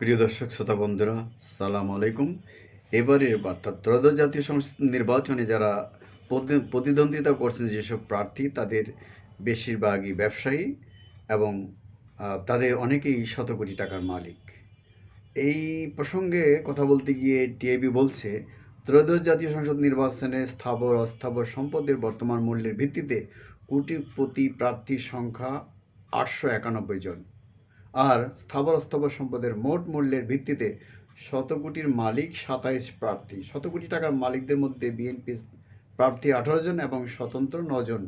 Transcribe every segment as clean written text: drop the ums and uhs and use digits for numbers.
প্রিয় দর্শক শ্রোতা বন্ধুরা, সালাম আলাইকুম। এবারের অর্থাৎ ত্রয়োদশ জাতীয় সংসদ নির্বাচনে যারা প্রতিদ্বন্দ্বিতা করছেন যেসব প্রার্থী, তাদের বেশিরভাগই ব্যবসায়ী এবং তাদের অনেকেই শত কোটি টাকার মালিক। এই প্রসঙ্গে কথা বলতে গিয়ে টিআইবি বলছে, ত্রয়োদশ জাতীয় সংসদ নির্বাচনে স্থাবর অস্থাবর সম্পদের বর্তমান মূল্যের ভিত্তিতে কোটিপতি প্রার্থীর সংখ্যা 891 জন। আর স্থাবর অস্থাবর সম্পদের মোট মূল্যের ভিত্তিতে শত কোটির মালিক 27 প্রার্থী। শত কোটি টাকার মালিকদের মধ্যে বিএনপি প্রার্থী 18 জন এবং স্বতন্ত্র 9 জন।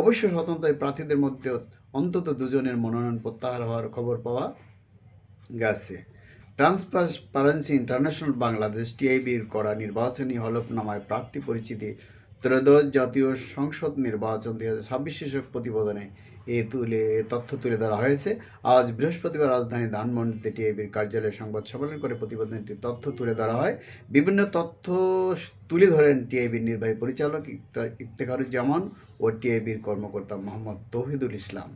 অবশ্য স্বতন্ত্র এই প্রার্থীদের মধ্যে অন্তত 2 জনের মনোনয়ন প্রত্যাহার হওয়ার খবর পাওয়া গেছে। ট্রান্সপারেন্সি ইন্টারন্যাশনাল বাংলাদেশ টিআইবির করা নির্বাচনী হলফনামায় প্রার্থী পরিচিতি ত্রয়োদশ জাতীয় সংসদ নির্বাচন 2026 শীর্ষক প্রতিবেদনে এ তথ্য তুলে ধরা হয়েছে। আজ বৃহস্পতিবার রাজধানী ধানমন্ডিতে টিআইবির কার্যালয়ে সংবাদ সম্মেলন করে প্রতিবেদনটি তথ্য তুলে ধরা হয়। বিভিন্ন তথ্য তুলে ধরেন টিআইবির নির্বাহী পরিচালক ইফতেখারুজ্জামান ও টিআইবির কর্মকর্তা মোহাম্মদ তৌহিদুল ইসলাম।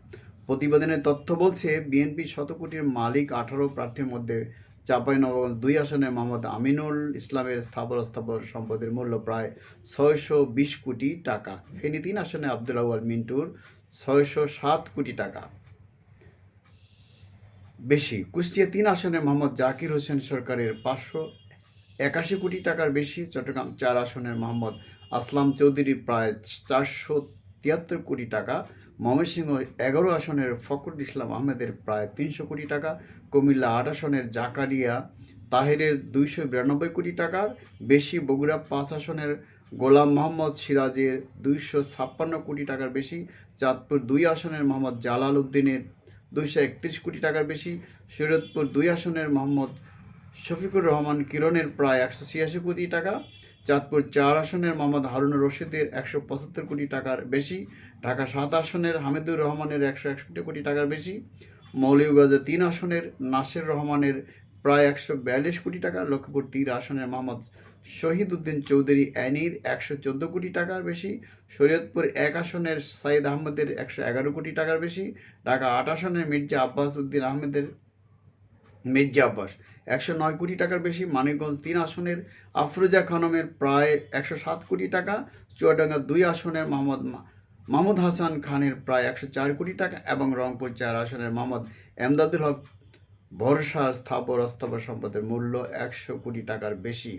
প্রতিবেদনের তথ্য বলছে, বিএনপি শত কোটির মালিক 18 প্রার্থীর মধ্যে চাঁপাইনবাবগঞ্জ 2 আসনে মোহাম্মদ আমিনুল ইসলামের স্থাবর অস্থাবর সম্পদের মূল্য প্রায় 620 কোটি টাকা। ফেনী 3 আসনে আব্দুল আউয়াল মিন্টুর 607 কোটি টাকা বেশি। কুষ্টিয়া 3 আসনে মোহাম্মদ জাকির হোসেন সরকারের 581 কোটি টাকার বেশি। চট্টগ্রাম 4 আসনের মোহাম্মদ আসলাম চৌধুরী প্রায় 473 কোটি টাকা। ময়মনসিংহ 11 আসনের ফখরুল ইসলাম আহমেদের প্রায় 300 কোটি টাকা। কুমিল্লা 8 আসনের জাকারিয়া তাহেরের 292 কোটি টাকার বেশি। বগুড়া 5 আসনের গোলাম মোহাম্মদ সিরাজের 256 কোটি টাকার বেশি। চাঁদপুর 2 আসনের মোহাম্মদ জালাল উদ্দিনের 231 কোটি টাকার বেশি। শরীয়তপুর 2 আসনের মোহাম্মদ শফিকুর রহমান কিরণের প্রায় 186 কোটি টাকা। চাঁদপুর 4 আসনের মোহাম্মদ হারুনুর রশিদের 175 কোটি টাকার বেশি। ঢাকা 7 আসনের হামিদুর রহমানের 161 কোটি টাকার বেশি। মৌলভীবাজার 3 আসনের নাসির রহমানের প্রায় 142 কোটি টাকা। লক্ষ্মীপুর 3 আসনের মোহাম্মদ শহীদ উদ্দিন চৌধুরী অ্যানির 114 কোটি টাকার বেশি। শরীয়তপুর 1 আসনের সাইদ আহমেদের 111 কোটি টাকার বেশি। ঢাকা 8 আসনের মির্জা আব্বাস 109 কোটি টাকার বেশি। মানিকগঞ্জ 3 আসনের আফরোজা খানমের প্রায় 107 কোটি টাকা। চুয়াডাঙ্গা 2 আসনের মাহমুদ হাসান খানের প্রায় 104 কোটি টাকা এবং রংপুর 4 আসনের মোহাম্মদ এমদাদুল হক ভরসার স্থাবর অস্থাবর সম্পদের মূল্য 100 কোটি টাকার বেশি।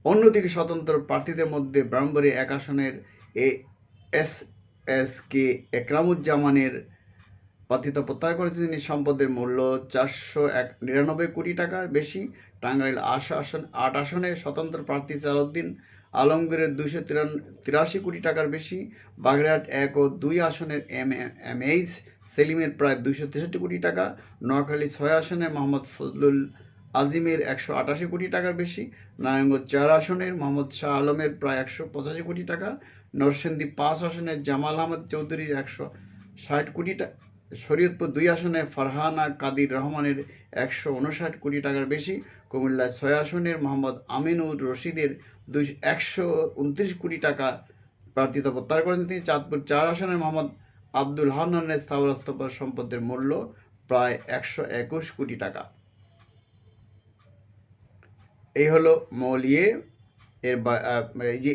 অন্যদিকে স্বতন্ত্র প্রার্থীদের মধ্যে ব্রাহ্মণবাড়িয়া 1 আসনের এস কে একরামুজ্জামানের প্রার্থিতা প্রত্যাহার করেছেন। তিনি সম্পদের মূল্য 499 কোটি টাকার বেশি। টাঙ্গাইল 8 আসনের স্বতন্ত্র প্রার্থী সালাউদ্দিন আলমগীরের 283 কোটি টাকার বেশি। বাগেরহাট 1 ও 2 আসনের এম এইচ সেলিমের প্রায় 263 কোটি টাকা। নোয়াখালী 6 আসনের মোহাম্মদ ফজলুল আজিমের 188 কোটি টাকার বেশি। নারায়ণগঞ্জ 4 আসনের মোহাম্মদ শাহ আলমের প্রায় 185 কোটি টাকা। নরসিংদী 5 আসনের জামাল আহমদ চৌধুরীর 160 কোটি টাকা। শরীয়তপুর 2 আসনে ফারহানা কাদির রহমানের 159 কোটি টাকার বেশি। কুমিল্লা 6 আসনের মোহাম্মদ আমিনুর রশিদের 129 কোটি টাকা প্রার্থিতা প্রত্যাহার করেছেন তিনি। চাঁদপুর 4 আসনের মোহাম্মদ আব্দুল হান্নানের স্থাবর অস্থাবর সম্পদের মূল্য প্রায় 121 কোটি টাকা। এই হলো মৌলিয়ে এর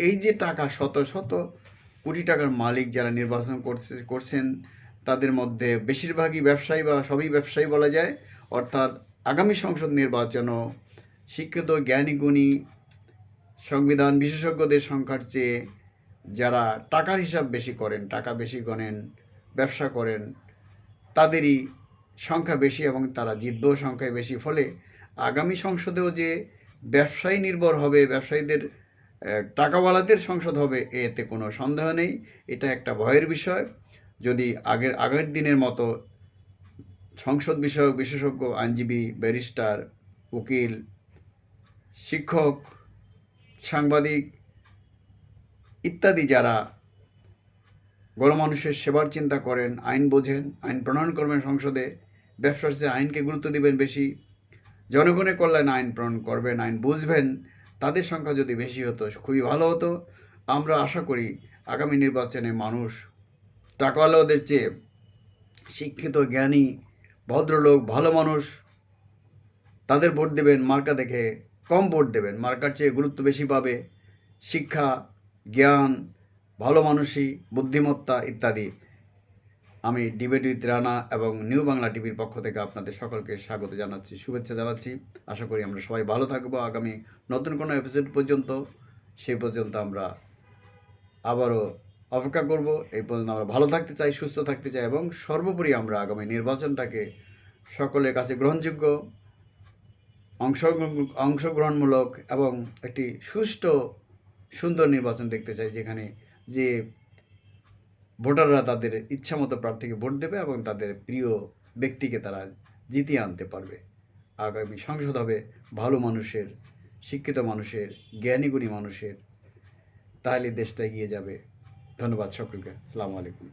এই যে টাকা শত শত কোটি টাকার মালিক যারা নির্বাচন করছেন, তাদের মধ্যে বেশিরভাগই ব্যবসায়ী বা সবই ব্যবসায়ী বলা যায়। অর্থাৎ আগামী সংসদ নির্বাচনও শিক্ষিত জ্ঞানী গুণী সংবিধান বিশেষজ্ঞদের সংখ্যার চেয়ে যারা টাকার হিসাব বেশি করেন, টাকা বেশি গণেন, ব্যবসা করেন, তাদেরই সংখ্যা বেশি এবং তারা জিতবেও সংখ্যায় বেশি। ফলে আগামী সংসদেও যে ব্যবসায়ী নির্ভর হবে, ব্যবসায়ীদের টাকাওয়ালাদের সংসদ হবে, এতে কোনো সন্দেহ নেই। এটা একটা ভয়ের বিষয়। যদি আগের দিনের মতো সংসদ বিষয়ক বিশেষজ্ঞ আইনজীবী, ব্যারিস্টার, উকিল, শিক্ষক, সাংবাদিক ইত্যাদি যারা গণমানুষের সেবার চিন্তা করেন, আইন বোঝেন, আইন প্রণয়ন করবেন সংসদে, ব্যবসার চেয়ে আইনকে গুরুত্ব দিবেন বেশি, জনগণের কল্যাণে আইন প্রণয়ন করবেন, আইন বুঝবেন, তাদের সংখ্যা যদি বেশি হতো খুবই ভালো হতো। আমরা আশা করি আগামী নির্বাচনে মানুষ টাকাওয়ালাদের চেয়ে শিক্ষিত, জ্ঞানী, ভদ্রলোক, ভালো মানুষ তাদের ভোট দেবেন, মার্কা দেখে কম ভোট দেবেন, মার্কার চেয়ে গুরুত্ব বেশি পাবে শিক্ষা, জ্ঞান, ভালো মানুষই, বুদ্ধিমত্তা ইত্যাদি। আমি ডিবেট উইথ রানা এবং নিউ বাংলা টিভির পক্ষ থেকে আপনাদের সকলকে স্বাগত জানাচ্ছি, শুভেচ্ছা জানাচ্ছি। আশা করি আমরা সবাই ভালো থাকবো আগামী নতুন কোনো এপিসোড পর্যন্ত। সেই পর্যন্ত আমরা আবারও অপেক্ষা করব। এই পর্যন্ত আমরা ভালো থাকতে চাই, সুস্থ থাকতে চাই এবং সর্বোপরি আমরা আগামী নির্বাচনটাকে সকলের কাছে গ্রহণযোগ্য, অংশগ্রহণমূলক এবং একটি সুষ্ঠু সুন্দর নির্বাচন দেখতে চাই, যেখানে যে ভোটাররা তাদের ইচ্ছামতো প্রার্থীকে ভোট দেবে এবং তাদের প্রিয় ব্যক্তিকে তারা জিতিয়ে আনতে পারবে। আগামী সংসদ হবে ভালো মানুষের, শিক্ষিত মানুষের, জ্ঞানীগুণী মানুষের। তাহলে দেশটা এগিয়ে যাবে। ধন্যবাদ সকলকে। আসসালামু আলাইকুম।